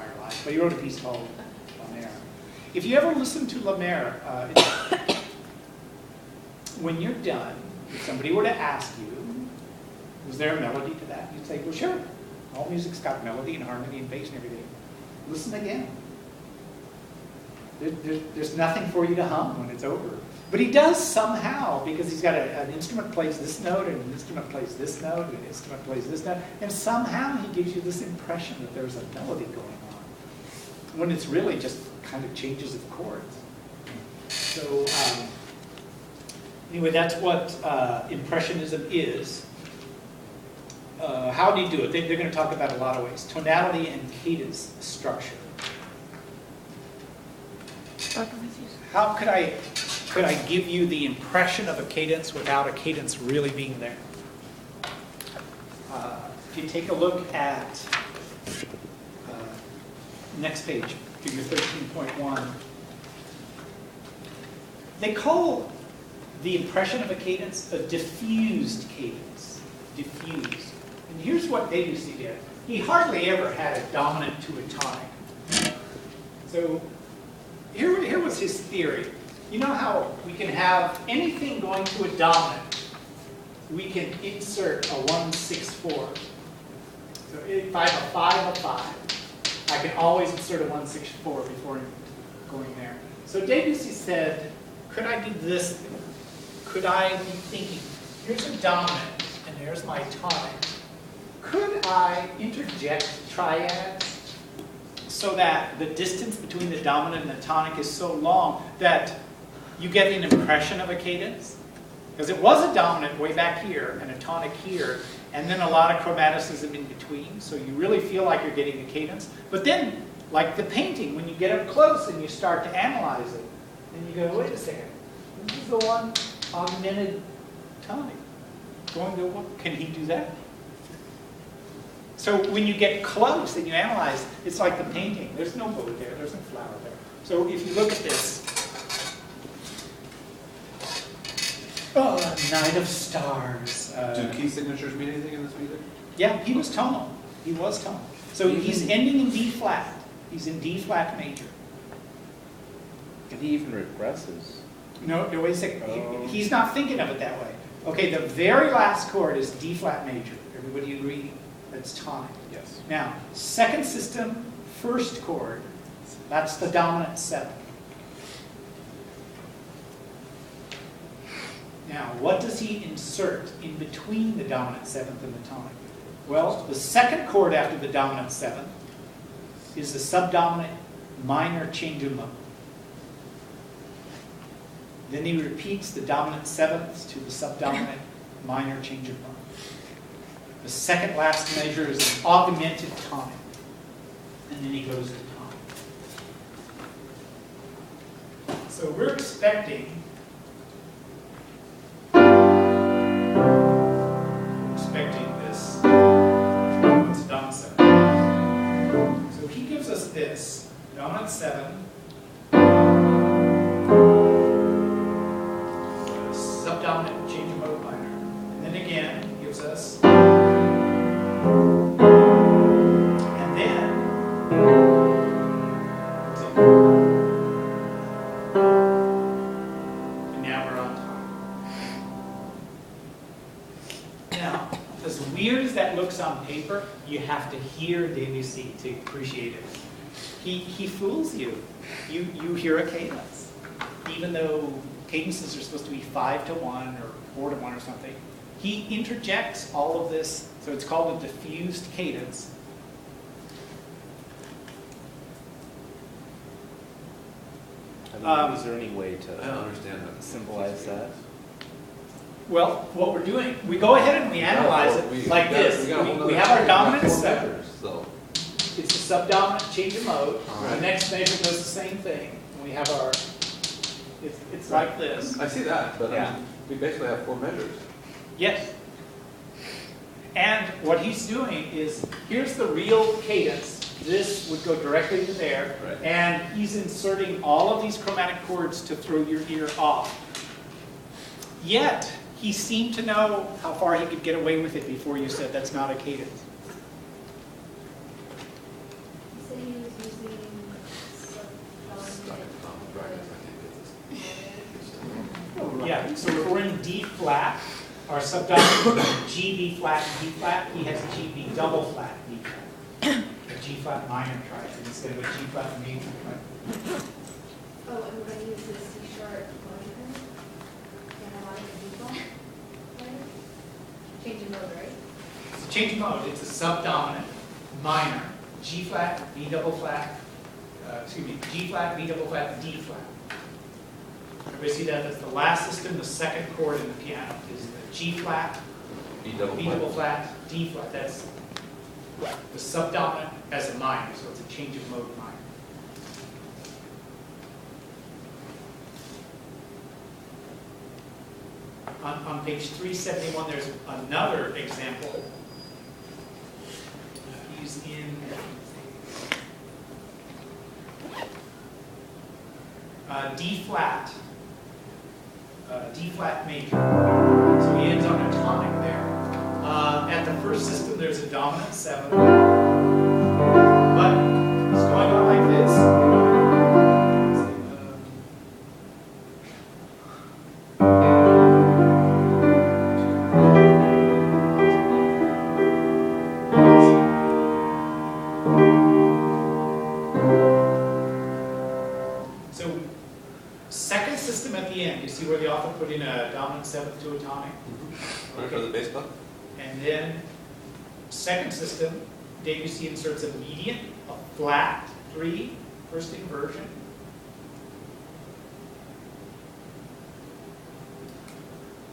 entire life, but he wrote a piece called La Mer. If you ever listen to La Mer, when you're done, if somebody were to ask you, was there a melody to that? You'd say, well, sure. All music's got melody and harmony and bass and everything. Listen again. There's nothing for you to hum when it's over. But he does somehow, because he's got an instrument plays this note, and an instrument plays this note, and an instrument plays this note, and somehow he gives you this impression that there's a melody going on, when it's really just kind of changes of chords. So anyway, that's what Impressionism is. How do you do it? They're going to talk about a lot of ways. Tonality and cadence structure. How could I give you the impression of a cadence without a cadence really being there? If you take a look at next page, figure 13.1, they call the impression of a cadence a diffused cadence. Diffused. And here's what Debussy did. He hardly ever had a dominant to a tonic. So here was his theory. You know how we can have anything going to a dominant, we can insert a 1-6-4. So if I have a 5, a 5, I can always insert a 1-6-4 before going there. So Debussy said, could I do this? Could I be thinking, here's a dominant, and there's my tonic. Could I interject triads so that the distance between the dominant and the tonic is so long that you get an impression of a cadence? Because it was a dominant way back here and a tonic here, and then a lot of chromaticism in between, so you really feel like you're getting a cadence. But then, like the painting, when you get up close and you start to analyze it, then you go, wait a second, this is the one augmented tonic. Going to what? Can he do that? So when you get close and you analyze, it's like the painting. There's no boat there, there's no flower there. So if you look at this, oh, Night of Stars. Do key signatures mean anything in this music? Yeah, he was tonal. He was tonal. So he's ending in D flat. He's in D flat major. And he even regresses. No, wait a second. He's not thinking of it that way. Okay, the very last chord is D flat major. Everybody agree? That's tonic. Yes. Now, second system, first chord, that's the dominant 7. Now, what does he insert in between the dominant 7th and the tonic? Well, the second chord after the dominant 7th is the subdominant minor change of mode. Then he repeats the dominant 7th to the subdominant minor change of mode. The second last measure is an augmented tonic. And then he goes to tonic. So we're expecting this. It's dominant 7. So he gives us this dominant 7, subdominant change of mode minor, and then again he gives us. And then, and now we're on top. Now, as weird as that looks on paper, you have to hear Debussy to appreciate it. He fools you. You hear a cadence, even though cadences are supposed to be 5-1 or 4-1 or something. He interjects all of this, so it's called a diffused cadence. Is there any way to I don't understand that. symbolize that? Well, what we're doing, we go ahead and we analyze it like this. We have our dominant 7. So It's the subdominant change of mode. Right. The next measure does the same thing. And we have our, it's like this. I see that, but Yeah. we basically have 4 measures. Yes. And what he's doing is, here's the real cadence. This would go directly to there. Right. And he's inserting all of these chromatic chords to throw your ear off. Yet, he seemed to know how far he could get away with it before you said that's not a cadence. So he was 7. So if we're in D flat, our subdominant is G, B flat, and D flat. He has a G, B double flat, D flat. A G flat minor triad instead of a G flat major triad. Oh, and we're going to use the C sharp minor. And a lot of the D flat. Change in mode, right? It's a change of mode. It's a subdominant minor. G flat, B double flat, G flat, B double flat, D flat. Everybody see that? That's the last system. The second chord in the piano is the G flat, B double B flat. double flat, D flat. That's the subdominant as a minor, so it's a change of mode minor. On page 371, there's another example. He's in D flat major. So he ends on a tonic there. At the first system, there's a dominant 7, but it's going on like this. So, second system at the end, you see where the author put in a dominant 7th to a tonic? Right for the bass clef? And then, second system, Debussy inserts a median, a flat 3, first inversion.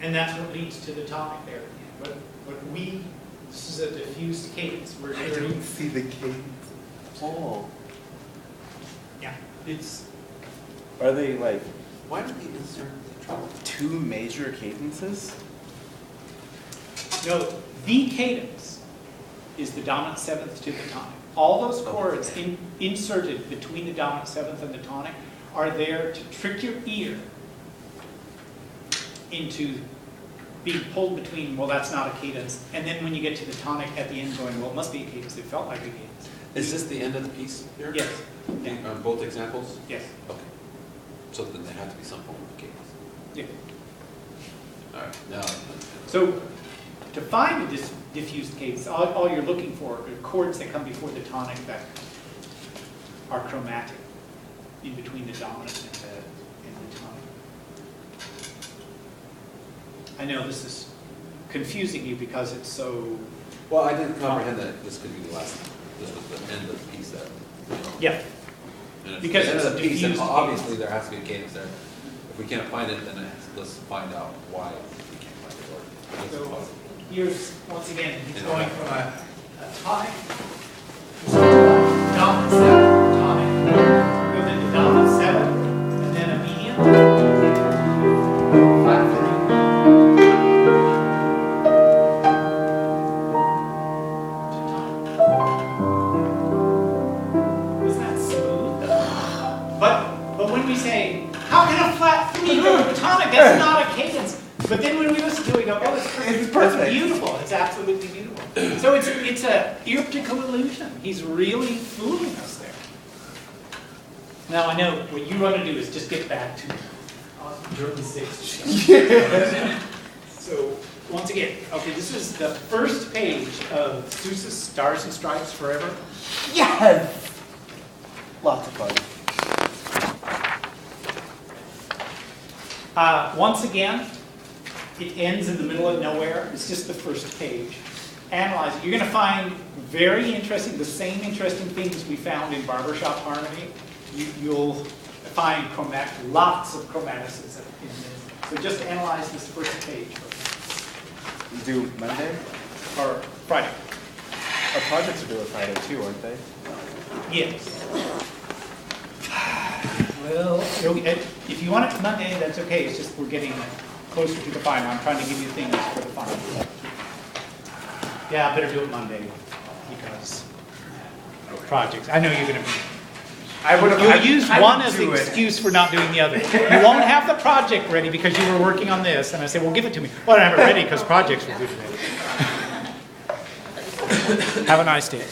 And that's what leads to the tonic there. But this is a diffused cadence. We're hearing, see the cadence. Oh. yeah, it's, Are they like Why did he insert the treble? 2 major cadences? no, the cadence is the dominant 7th to the tonic. All those chords inserted between the dominant 7th and the tonic are there to trick your ear into being pulled between, well, that's not a cadence, and then when you get to the tonic at the end going, well, it must be a cadence, it felt like a cadence. Is this the end of the piece here? Yes, yeah, On both examples? yes, Okay. So then there had to be some form of cadence. yeah. All right, now. So to find a diffused cadence, all you're looking for are chords that come before the tonic that are chromatic in between the dominant and the tonic. I know this is confusing you because it's so, Well, I didn't comprehend that this could be the last, this was the end of the piece that, you know. yeah, And if Because the end it's of a the piece, then diffused obviously cadence. there has to be a cadence there. If we can't find it, then let's find out why we can't find it, or what's So- possible. here's, once again, he's Yeah. going from a tonic, dominant 7, tonic, goes into dominant 7, and then a medium, flat 3. Isn't that smooth? But when we say, how can a flat 3 go to tonic? That's not a cadence. But then when we listen to it, we go, oh, it's perfect. beautiful. It's absolutely beautiful. So it's a optical illusion. He's really fooling us there. Now I know what you want to do is just get back to German 6. So once again, okay, this is the first page of Sousa's Stars and Stripes Forever. Yes! Lots of fun. Once again, it ends in the middle of nowhere. It's just the first page. Analyze it. You're going to find very interesting, the same interesting things we found in Barbershop Harmony. You'll find lots of chromaticism in this. So just analyze this first page. Do Monday? Or Friday. Our projects are due on Friday too, aren't they? Yes. Well, if you want it Monday, that's okay. It's just we're getting closer to the final. I'm trying to give you things for the final. Yeah, I better do it Monday because projects. I know you're going to be. You'll use one as the excuse for not doing the other. You won't have the project ready because you were working on this, and I say, well, give it to me. Well, I don't have it ready because projects were due today. Have a nice day.